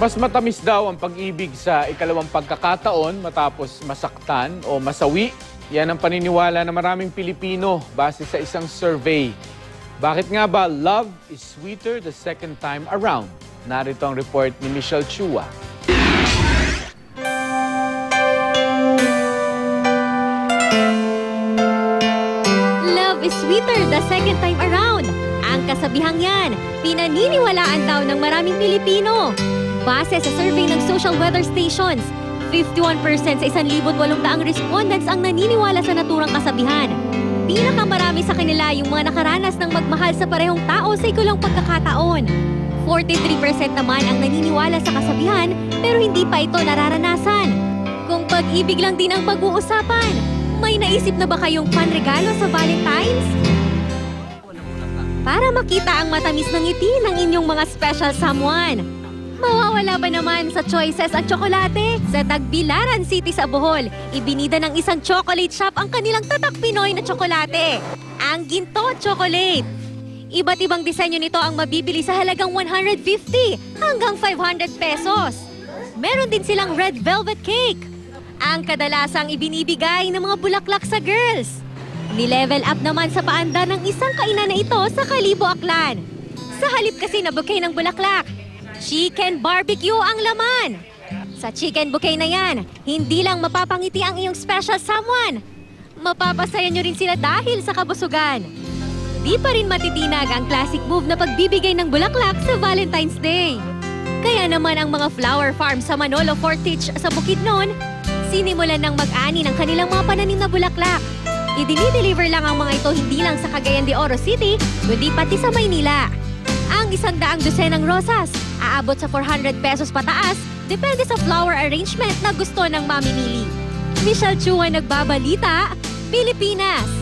Mas matamis daw ang pag-ibig sa ikalawang pagkakataon matapos masaktan o masawi. Yan ang paniniwala ng maraming Pilipino base sa isang survey. Bakit nga ba love is sweeter the second time around? Narito ang report ni Michelle Chua. Love is sweeter the second time around. Ang kasabihang yan, pinaniniwalaan daw ng maraming Pilipino. Base sa survey ng Social Weather Stations, 51% sa 1,800 respondents ang naniniwala sa naturang kasabihan. Pinakamarami sa kanila yung mga nakaranas ng magmahal sa parehong tao sa ikalang pagkakataon. 43% naman ang naniniwala sa kasabihan pero hindi pa ito nararanasan. Kung pag-ibig lang din ang pag-uusapan, may naisip na ba kayong panregalo sa Valentine's? Para makita ang matamis ng ngiti ng inyong mga special someone. Mawawala ba naman sa choices ang tsokolate? Sa Tagbilaran City sa Bohol, ibinida ng isang chocolate shop ang kanilang tatak Pinoy na tsokolate. Ang Ginto Chocolate. Iba't ibang disenyo nito ang mabibili sa halagang 150 hanggang 500 pesos. Meron din silang red velvet cake. Ang kadalasang ibinibigay ng mga bulaklak sa girls. Ni-level up naman sa paanda ng isang kainan na ito sa Kalibo, Aklan. Sa halip kasi na bouquet ng bulaklak, chicken barbecue ang laman. Sa chicken bouquet na yan, hindi lang mapapangiti ang iyong special someone. Mapapasaya nyo rin sila dahil sa kabusugan. Di pa rin matitinag ang classic move na pagbibigay ng bulaklak sa Valentine's Day. Kaya naman ang mga flower farm sa Manolo Fortich sa Bukidnon, sinimulan ng mag-ani ng kanilang mga pananim na bulaklak. Idini-deliver lang ang mga ito hindi lang sa Cagayan de Oro City, kundi pati sa Maynila. Ang 100 dosenang rosas, aabot sa 400 pesos pataas, depende sa flower arrangement na gusto ng mamimili. Michelle Chua, nagbabalita, Pilipinas.